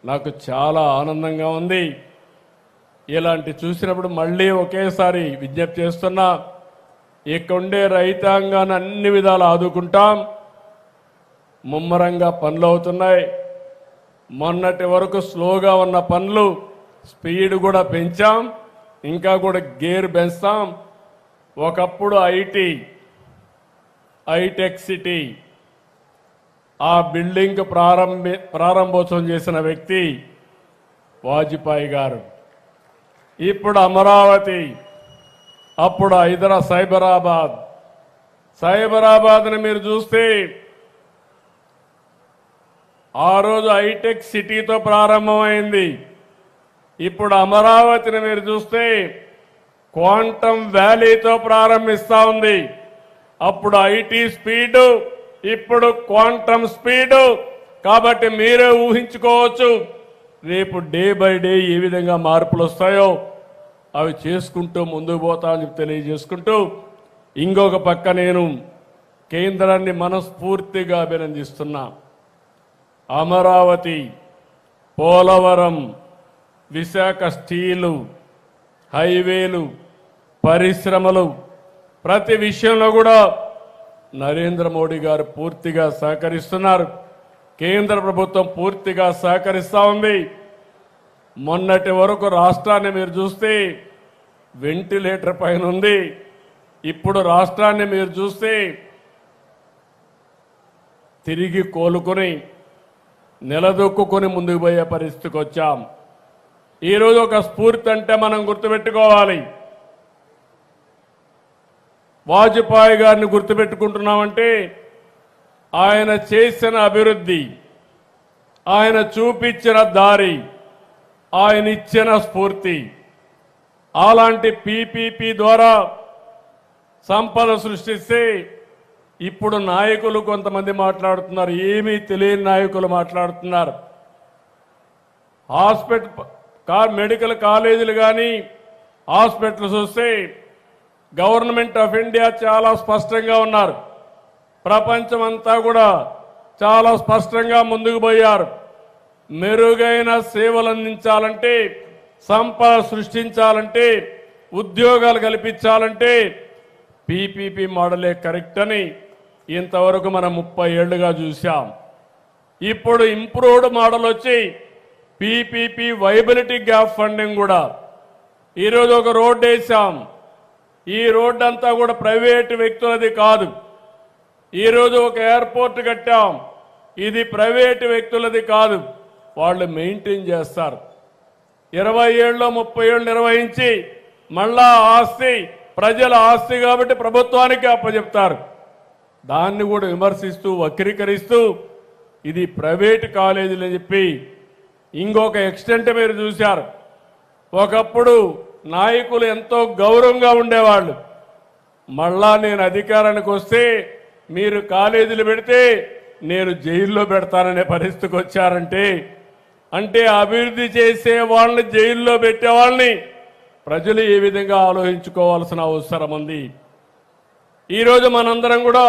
నాకు చాలా ఆనందంగా ఉంది. ఇలాంటి చూసినప్పుడు మళ్ళీ ఒకేసారి విజ్ఞప్తి చేస్తున్నా, ఇక్కడుండే రైతాంగాన్ని అన్ని విధాలు ఆదుకుంటాం. ముమ్మరంగా పనులు అవుతున్నాయి. మొన్నటి వరకు స్లోగా ఉన్న పనులు స్పీడ్ కూడా పెంచాం, ఇంకా కూడా గేర్ పెంచుతాం. ఒకప్పుడు హైటెక్ సిటీ ఆ బిల్డింగ్ ప్రారంభోత్సవం చేసిన వ్యక్తి వాజ్పేయి గారు. ఇప్పుడు అమరావతి, అప్పుడు సైబరాబాద్ని మీరు చూస్తే ఆ రోజు హైటెక్ సిటీతో ప్రారంభమైంది. ఇప్పుడు అమరావతిని మీరు చూస్తే క్వాంటమ్ వ్యాలీతో ప్రారంభిస్తా ఉంది. అప్పుడు ఐటీ స్పీడు, ఇప్పుడు క్వాంటమ్ స్పీడు. కాబట్టి మీరే ఊహించుకోవచ్చు రేపు డే బై డే ఏ విధంగా మార్పులు వస్తాయో. అవి చేసుకుంటూ ముందుకు పోతామని తెలియజేసుకుంటూ, ఇంకొక పక్క నేను కేంద్రాన్ని మనస్ఫూర్తిగా అభినందిస్తున్నా. అమరావతి, పోలవరం, విశాఖ స్టీలు, హైవేలు, పరిశ్రమలు, ప్రతి విషయంలో కూడా నరేంద్ర మోడీ గారు పూర్తిగా సహకరిస్తున్నారు. కేంద్ర ప్రభుత్వం పూర్తిగా సహకరిస్తూ ఉంది. మొన్నటి వరకు రాష్ట్రాన్ని మీరు చూస్తే వెంటిలేటర్ పైన ఉంది. ఇప్పుడు రాష్ట్రాన్ని మీరు చూస్తే తిరిగి కోలుకొని నిలదొక్కుని ముందుకు పోయే పరిస్థితికి వచ్చాం. ఈరోజు ఒక స్ఫూర్తి అంటే మనం గుర్తుపెట్టుకోవాలి. వాజ్పేయి గారిని గుర్తుపెట్టుకుంటున్నామంటే ఆయన చేసిన అభివృద్ధి, ఆయన చూపించిన దారి, ఆయన ఇచ్చిన స్ఫూర్తి. అలాంటి పీపీపీ ద్వారా సంపద సృష్టిస్తే ఇప్పుడు నాయకులు కొంతమంది మాట్లాడుతున్నారు, ఏమీ తెలియని నాయకులు మాట్లాడుతున్నారు. మెడికల్ కాలేజీలు కానీ హాస్పిటల్స్ వస్తే గవర్నమెంట్ ఆఫ్ ఇండియా చాలా స్పష్టంగా ఉన్నారు. ప్రపంచం అంతా కూడా చాలా స్పష్టంగా ముందుకు పోయారు. మెరుగైన సేవలు అందించాలంటే, సంపద సృష్టించాలంటే, ఉద్యోగాలు కల్పించాలంటే పీపీపీ మోడలే కరెక్ట్ అని ఇంతవరకు మనం 30 ఏళ్లుగా చూశాం. ఇప్పుడు ఇంప్రూవ్డ్ మోడల్ వచ్చి పీపీపీ వైబిలిటీ గ్యాప్ ఫండింగ్ కూడా. ఈరోజు ఒక రోడ్డు వేసాం. ఈ రోడ్డు అంతా కూడా ప్రైవేటు వ్యక్తులది కాదు. ఈరోజు ఒక ఎయిర్పోర్ట్ కట్టాం, ఇది ప్రైవేటు వ్యక్తులది కాదు, వాళ్ళు మెయింటైన్ చేస్తారు. 20 ఏళ్ళు 30 ఏళ్ళు నిర్వహించి మళ్ళా ఆస్తి ప్రజల ఆస్తి కాబట్టి ప్రభుత్వానికి అప్పచెప్తారు. దాన్ని కూడా విమర్శిస్తూ వక్రీకరిస్తూ ఇది ప్రైవేటు కాలేజీలు అని చెప్పి ఇంకొక ఎక్స్టెంట్ మీరు చూశారు. ఒకప్పుడు నాయకులు ఎంతో గౌరవంగా ఉండేవాళ్ళు. మళ్ళా నేను అధికారానికి వస్తే మీరు కాలేజీలు పెడితే నేను జైల్లో పెడతాననే పరిస్థితికి వచ్చారంటే, అంటే అభివృద్ధి చేసే వాళ్ళని జైల్లో పెట్టే వాళ్ళని ప్రజలు ఏ విధంగా ఆలోచించుకోవాల్సిన అవసరం ఉంది. ఈరోజు మనందరం కూడా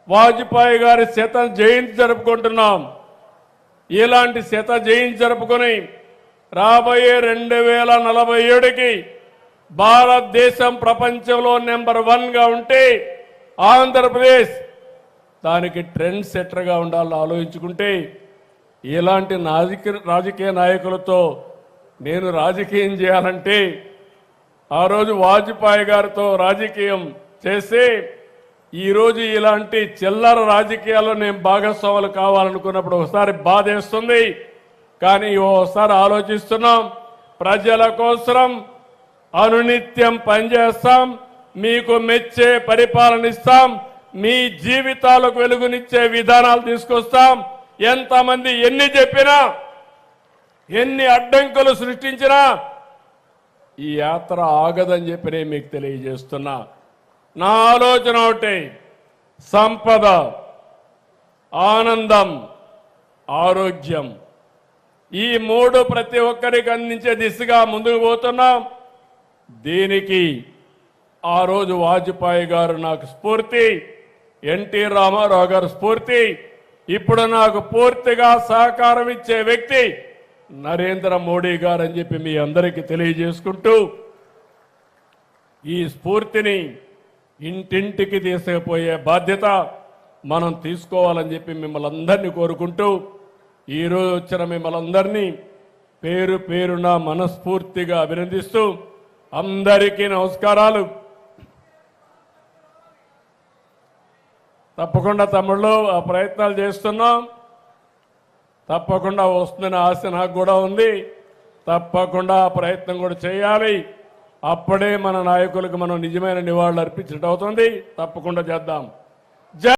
వాజ్పేయి గారి శత జయంతి జరుపుకుంటున్నాం. ఇలాంటి శత జయంతి జరుపుకొని రాబోయే 2047కి భారతదేశం ప్రపంచంలో నెంబర్ 1గా ఉంటే ఆంధ్రప్రదేశ్ దానికి ట్రెండ్ సెట్టర్గా ఉండాలని ఆలోచించుకుంటే, ఇలాంటి రాజకీయ నాయకులతో నేను రాజకీయం చేయాలంటే ఆ రోజు వాజ్పేయి గారితో రాజకీయం చేస్తే ఈరోజు ఇలాంటి చిల్లర రాజకీయాల్లో నేను భాగస్వాములు కావాలనుకున్నప్పుడు ఒకసారి బాధేస్తుంది. కానీ ఓసారి ఆలోచిస్తున్నాం, ప్రజల కోసం అనునిత్యం పనిచేస్తాం, మీకు మెచ్చే పరిపాలన ఇస్తాం, మీ జీవితాలకు వెలుగునిచ్చే విధానాలు తీసుకొస్తాం. ఎంతమంది ఎన్ని చెప్పినా, ఎన్ని అడ్డంకులు సృష్టించినా ఈ యాత్ర ఆగదని చెప్పి నేను మీకు తెలియజేస్తున్నా. నా ఆలోచన ఒకటి, సంపద, ఆనందం, ఆరోగ్యం, ఈ 3 ప్రతి ఒక్కరికి అందించే దిశగా ముందుకు పోతున్నాం. దీనికి ఆ రోజు వాజ్పేయి గారు నాకు స్ఫూర్తి, ఎన్టీ రామారావు గారు స్ఫూర్తి. ఇప్పుడు నాకు పూర్తిగా సహకారం ఇచ్చే వ్యక్తి నరేంద్ర మోడీ గారు అని చెప్పి మీ అందరికీ తెలియజేసుకుంటూ ఈ స్ఫూర్తిని ఇంటింటికి తీసుకుపోయే బాధ్యత మనం తీసుకోవాలని చెప్పి మిమ్మల్ని అందరినీ కోరుకుంటూ ఈరోజు వచ్చిన మిమ్మల్ని అందరినీ పేరు పేరున మనస్ఫూర్తిగా అభినందిస్తూ అందరికీ నమస్కారాలు. తప్పకుండా తమ్ముళ్ళు ఆ ప్రయత్నాలు చేస్తున్నాం. తప్పకుండా వస్తుందని ఆశ నాకు కూడా ఉంది. తప్పకుండా ఆ ప్రయత్నం కూడా చేయాలి. అప్పుడే మన నాయకులకు మనం నిజమైన నివాళులు అర్పించినట్టు అవుతుంది. తప్పకుండా చేద్దాం.